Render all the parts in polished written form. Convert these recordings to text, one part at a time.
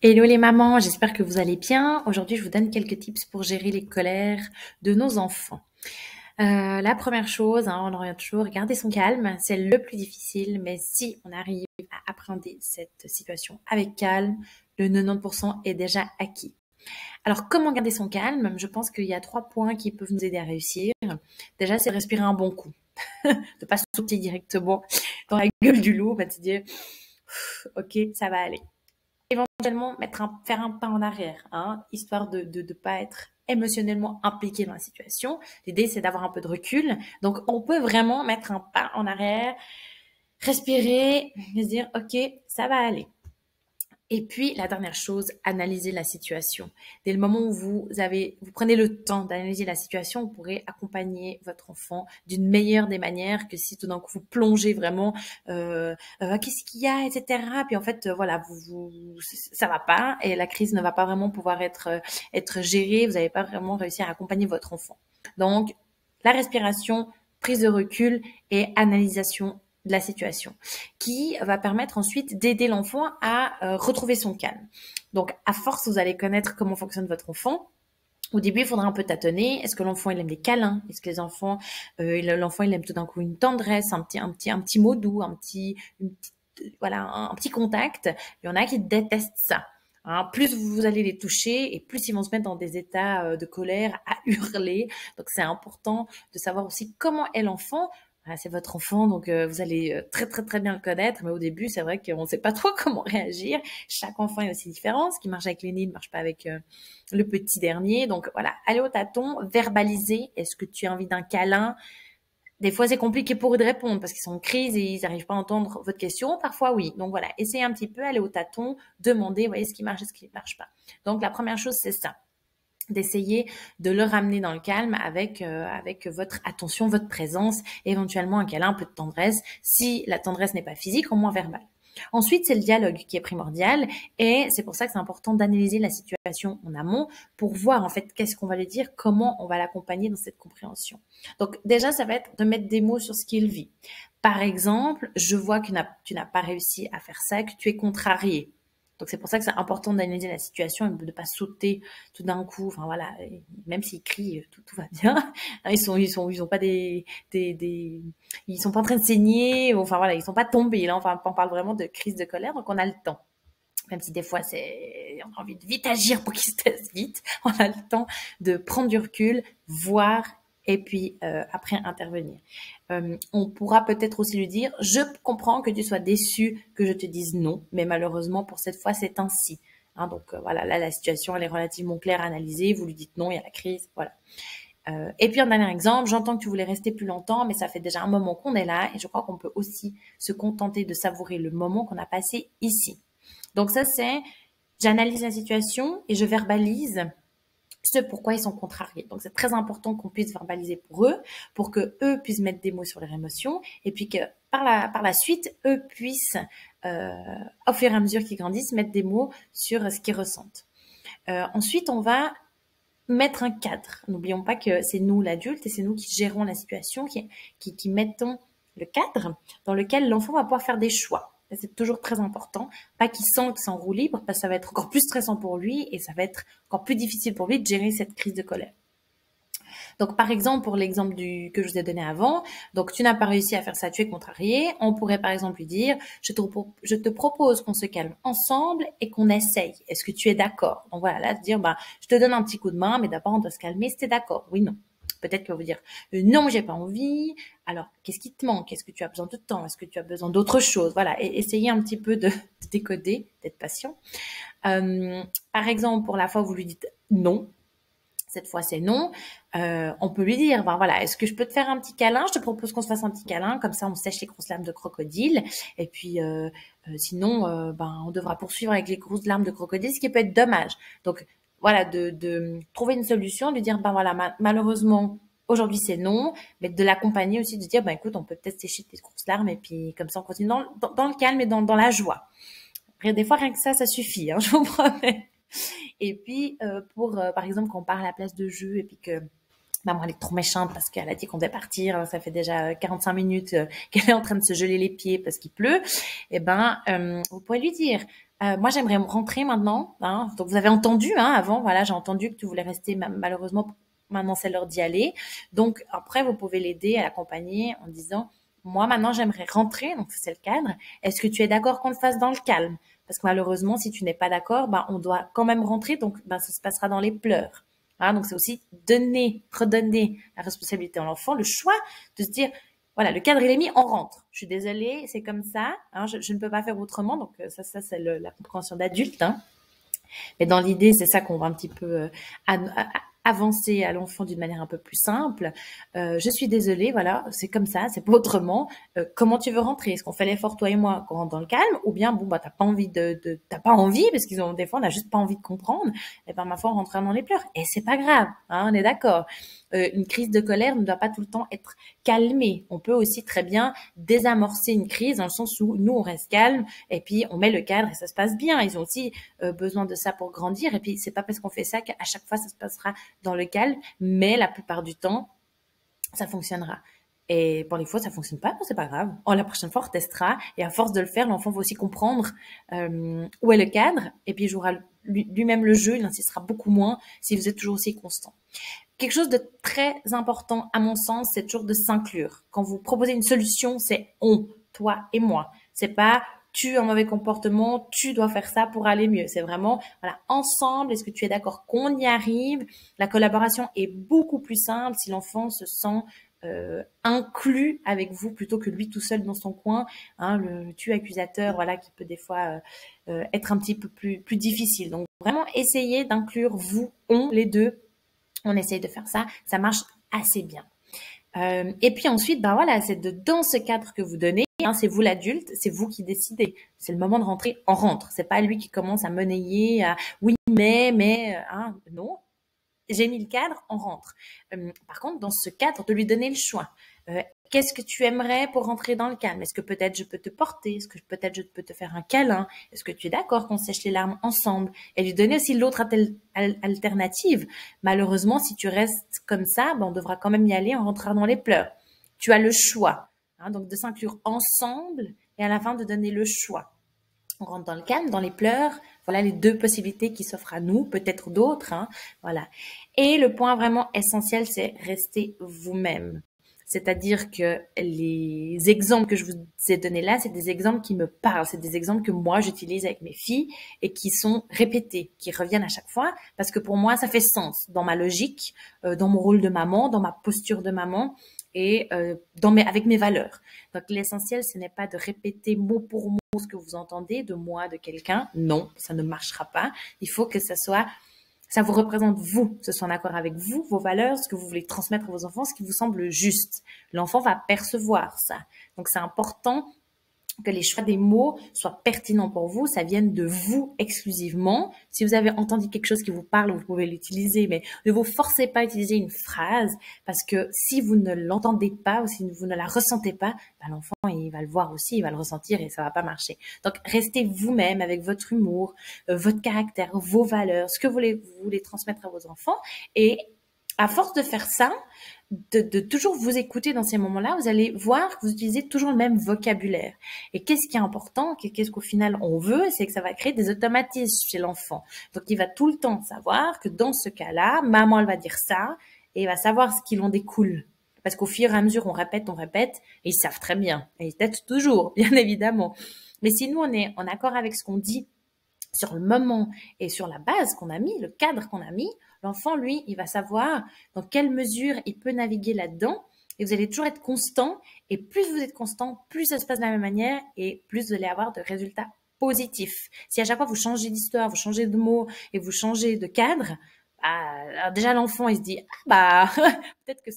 Hello les mamans, j'espère que vous allez bien. Aujourd'hui, je vous donne quelques tips pour gérer les colères de nos enfants. La première chose, on en revient toujours, garder son calme, c'est le plus difficile, mais si on arrive à appréhender cette situation avec calme, le 90% est déjà acquis. Alors, comment garder son calme? Je pense qu'il y a 3 points qui peuvent nous aider à réussir. Déjà, c'est respirer un bon coup, de pas sauter directement dans la gueule du loup, se dire, ok, ça va aller. Éventuellement faire un pas en arrière, histoire de pas être émotionnellement impliqué dans la situation. L'idée, c'est d'avoir un peu de recul. Donc, on peut vraiment mettre un pas en arrière, respirer, et se dire, OK, ça va aller. Et puis, la dernière chose, analyser la situation. Dès le moment où vous prenez le temps d'analyser la situation, vous pourrez accompagner votre enfant d'une meilleure des manières que si tout d'un coup vous plongez vraiment, qu'est-ce qu'il y a, etc. Puis en fait, voilà, ça va pas et la crise ne va pas vraiment pouvoir être gérée. Vous n'allez pas vraiment réussir à accompagner votre enfant. Donc, la respiration, prise de recul et analysation de la situation, qui va permettre ensuite d'aider l'enfant à retrouver son calme. Donc, à force, vous allez connaître comment fonctionne votre enfant. Au début, il faudra un peu tâtonner. Est-ce que l'enfant il aime des câlins? Est-ce que l'enfant il aime tout d'un coup une tendresse, un petit mot doux, un petit contact? Il y en a qui détestent ça. Plus vous allez les toucher et plus ils vont se mettre dans des états de colère, à hurler. Donc c'est important de savoir aussi comment est l'enfant. Voilà, c'est votre enfant, donc vous allez très très très bien le connaître. Mais au début, c'est vrai qu'on ne sait pas trop comment réagir. Chaque enfant est aussi différent. Ce qui marche avec l'aîné ne marche pas avec le petit dernier. Donc voilà, allez au tâton, verbaliser. Est-ce que tu as envie d'un câlin? Des fois, c'est compliqué pour eux de répondre parce qu'ils sont en crise et ils n'arrivent pas à entendre votre question. Parfois, oui. Donc voilà, essayez un petit peu, allez au tâton, demandez, voyez ce qui marche et ce qui ne marche pas. Donc la première chose, c'est ça, d'essayer de le ramener dans le calme avec votre attention, votre présence, éventuellement un câlin, un peu de tendresse. Si la tendresse n'est pas physique, au moins verbale. Ensuite, c'est le dialogue qui est primordial et c'est pour ça que c'est important d'analyser la situation en amont pour voir en fait qu'est-ce qu'on va lui dire, comment on va l'accompagner dans cette compréhension. Donc déjà, ça va être de mettre des mots sur ce qu'il vit. Par exemple, je vois que tu n'as pas réussi à faire ça, que tu es contrarié. Donc c'est pour ça que c'est important d'analyser la situation et de ne pas sauter tout d'un coup. Enfin voilà, même s'ils crient, tout va bien. Ils ont pas ils sont pas en train de saigner. Enfin voilà, ils sont pas tombés. Là, enfin, on parle vraiment de crise de colère, donc on a le temps. Même si des fois on a envie de vite agir pour qu'ils se taisent vite, on a le temps de prendre du recul, voir et puis après intervenir. On pourra peut-être aussi lui dire, je comprends que tu sois déçu que je te dise non, mais malheureusement pour cette fois c'est ainsi. Donc voilà, là la situation elle est relativement claire, analysée, vous lui dites non, il y a la crise, voilà. Et puis un dernier exemple, j'entends que tu voulais rester plus longtemps, mais ça fait déjà un moment qu'on est là et je crois qu'on peut aussi se contenter de savourer le moment qu'on a passé ici. Donc ça c'est, j'analyse la situation et je verbalise ce pourquoi ils sont contrariés. Donc c'est très important qu'on puisse verbaliser pour eux, pour que eux puissent mettre des mots sur leurs émotions, et puis que par la suite, eux puissent, au fur et à mesure qu'ils grandissent, mettre des mots sur ce qu'ils ressentent. Ensuite, on va mettre un cadre. N'oublions pas que c'est nous l'adulte et c'est nous qui gérons la situation, qui mettons le cadre dans lequel l'enfant va pouvoir faire des choix. C'est toujours très important. Pas qu'il sente que c'est en roue libre, parce que ça va être encore plus stressant pour lui et ça va être encore plus difficile pour lui de gérer cette crise de colère. Donc, par exemple, pour l'exemple que je vous ai donné avant, donc tu n'as pas réussi à faire ça, tu es contrarié. On pourrait par exemple lui dire, je te propose qu'on se calme ensemble et qu'on essaye. Est-ce que tu es d'accord? Donc voilà, là, dire, je te donne un petit coup de main, mais d'abord on doit se calmer. Si t'es d'accord? Oui, non. Peut-être qu'il va vous dire, non, j'ai pas envie. Alors, qu'est-ce qui te manque? Est-ce que tu as besoin de temps? Est-ce que tu as besoin d'autre chose? Voilà, et essayez un petit peu de décoder, d'être patient. Par exemple, pour la fois où vous lui dites non, cette fois c'est non, on peut lui dire, voilà, est-ce que je peux te faire un petit câlin? Je te propose qu'on se fasse un petit câlin, comme ça on sèche les grosses larmes de crocodile, et puis sinon, on devra poursuivre avec les grosses larmes de crocodile, ce qui peut être dommage. Donc voilà, de trouver une solution, de dire, voilà, malheureusement, aujourd'hui c'est non, mais de l'accompagner aussi, de dire, écoute, on peut peut-être sécher tes grosses larmes, et puis comme ça on continue dans le calme et dans la joie. Après, des fois, rien que ça suffit, je vous promets. Et puis, par exemple, quand on part à la place de jeu et puis que maman elle est trop méchante parce qu'elle a dit qu'on devait partir, alors ça fait déjà 45 minutes qu'elle est en train de se geler les pieds parce qu'il pleut, vous pouvez lui dire, Moi, j'aimerais rentrer maintenant, hein. Donc, vous avez entendu, hein, avant, voilà, j'ai entendu que tu voulais rester. Malheureusement, maintenant, c'est l'heure d'y aller. Donc, après, vous pouvez l'aider à l'accompagner en disant, moi, maintenant, j'aimerais rentrer. Donc, c'est le cadre. Est-ce que tu es d'accord qu'on le fasse dans le calme? Parce que malheureusement, si tu n'es pas d'accord, ben, on doit quand même rentrer. Donc, ben, ça se passera dans les pleurs. Hein, donc, c'est aussi redonner la responsabilité à l'enfant, le choix de se dire, voilà, le cadre il est mis, on rentre. Je suis désolée, c'est comme ça. Hein, je ne peux pas faire autrement. Donc ça c'est la compréhension d'adulte. Hein. Mais dans l'idée, c'est ça qu'on va un petit peu avancer à l'enfant d'une manière un peu plus simple. Je suis désolée, voilà, c'est comme ça, c'est pas autrement. Comment tu veux rentrer? Est-ce qu'on fait l'effort toi et moi qu'on rentre dans le calme, ou bien bon bah t'as pas envie t'as pas envie parce qu'ils ont des fois on n'a juste pas envie de comprendre. Et ben ma foi on rentre dans les pleurs et c'est pas grave, hein, on est d'accord. Une crise de colère ne doit pas tout le temps être calmée. On peut aussi très bien désamorcer une crise dans le sens où nous on reste calme et puis on met le cadre et ça se passe bien. Ils ont aussi besoin de ça pour grandir et puis c'est pas parce qu'on fait ça qu'à chaque fois ça se passera dans le calme, mais la plupart du temps ça fonctionnera. Et pour les fois, ça fonctionne pas, c'est pas grave. La prochaine fois, on retestera. Et à force de le faire, l'enfant va aussi comprendre où est le cadre. Et puis, il jouera lui-même le jeu. Il insistera beaucoup moins si vous êtes toujours aussi constant. Quelque chose de très important, à mon sens, c'est toujours de s'inclure. Quand vous proposez une solution, c'est on, toi et moi. C'est pas tu as un mauvais comportement, tu dois faire ça pour aller mieux. C'est vraiment, voilà, ensemble, est-ce que tu es d'accord qu'on y arrive? La collaboration est beaucoup plus simple si l'enfant se sent inclus avec vous plutôt que lui tout seul dans son coin, hein, le tu accusateur, voilà, qui peut des fois être un petit peu plus difficile. Donc vraiment essayer d'inclure vous, on, les deux. On essaye de faire ça, ça marche assez bien. Et puis ensuite, ben voilà, c'est dans ce cadre que vous donnez, hein, c'est vous l'adulte, c'est vous qui décidez. C'est le moment de rentrer, on rentre. C'est pas lui qui commence à monnayer, à oui, mais, hein, non. J'ai mis le cadre, on rentre. Par contre, dans ce cadre, de lui donner le choix. Qu'est-ce que tu aimerais pour rentrer dans le calme? Est-ce que peut-être je peux te porter? Est-ce que peut-être je peux te faire un câlin? Est-ce que tu es d'accord qu'on sèche les larmes ensemble? Et lui donner aussi l'autre alternative. Malheureusement, si tu restes comme ça, ben, on devra quand même y aller, on rentrera dans les pleurs. Tu as le choix. Hein, donc de s'inclure ensemble et à la fin de donner le choix. On rentre dans le calme, dans les pleurs. Voilà les deux possibilités qui s'offrent à nous, peut-être d'autres. Hein, voilà. Et le point vraiment essentiel, c'est rester vous-même. C'est-à-dire que les exemples que je vous ai donnés là, c'est des exemples qui me parlent. C'est des exemples que moi, j'utilise avec mes filles et qui sont répétés, qui reviennent à chaque fois parce que pour moi, ça fait sens dans ma logique, dans mon rôle de maman, dans ma posture de maman et avec mes valeurs. Donc l'essentiel, ce n'est pas de répéter mot pour mot ce que vous entendez de moi, de quelqu'un. Non, ça ne marchera pas. Il faut que ça vous représente vous, que ce soit en accord avec vous, vos valeurs, ce que vous voulez transmettre à vos enfants, ce qui vous semble juste. L'enfant va percevoir ça. Donc c'est important que les choix des mots soient pertinents pour vous, ça vienne de vous exclusivement. Si vous avez entendu quelque chose qui vous parle, vous pouvez l'utiliser, mais ne vous forcez pas à utiliser une phrase parce que si vous ne l'entendez pas ou si vous ne la ressentez pas, ben l'enfant il va le voir aussi, il va le ressentir et ça va pas marcher. Donc restez vous-même avec votre humour, votre caractère, vos valeurs, ce que vous voulez transmettre à vos enfants et à force de faire ça, de toujours vous écouter dans ces moments-là, vous allez voir que vous utilisez toujours le même vocabulaire. Et qu'est-ce qui est important, qu'est-ce qu'au final on veut, c'est que ça va créer des automatismes chez l'enfant. Donc il va tout le temps savoir que dans ce cas-là, maman elle va dire ça, et il va savoir ce qu'il en découle. Parce qu'au fur et à mesure, on répète, et ils savent très bien. Et ils têtent toujours, bien évidemment. Mais si nous, on est en accord avec ce qu'on dit, sur le moment et sur la base qu'on a mis, le cadre qu'on a mis, l'enfant, lui, il va savoir dans quelle mesure il peut naviguer là-dedans et vous allez toujours être constant et plus vous êtes constant, plus ça se passe de la même manière et plus vous allez avoir de résultats positifs. Si à chaque fois vous changez d'histoire, vous changez de mots et vous changez de cadre, alors déjà l'enfant il se dit ah bah peut-être que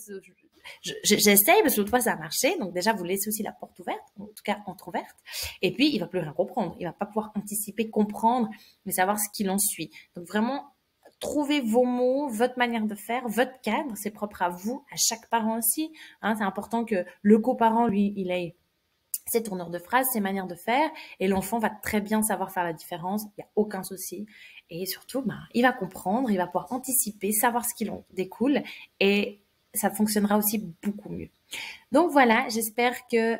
j'essaye parce que l'autre fois ça a marché, donc déjà vous laissez aussi la porte ouverte, en tout cas entrouverte, et puis il va plus rien comprendre, il va pas pouvoir anticiper, comprendre, mais savoir ce qu'il en suit. Donc vraiment trouvez vos mots, votre manière de faire, votre cadre, c'est propre à vous, à chaque parent aussi. Hein, c'est important que le coparent lui il ait ses tournures de phrases, ses manières de faire, et l'enfant va très bien savoir faire la différence, il n'y a aucun souci. Et surtout, il va comprendre, il va pouvoir anticiper, savoir ce qu'il en découle, et ça fonctionnera aussi beaucoup mieux. Donc voilà, j'espère que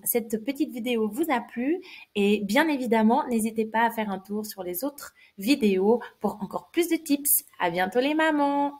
cette petite vidéo vous a plu et bien évidemment, n'hésitez pas à faire un tour sur les autres vidéos pour encore plus de tips. À bientôt les mamans!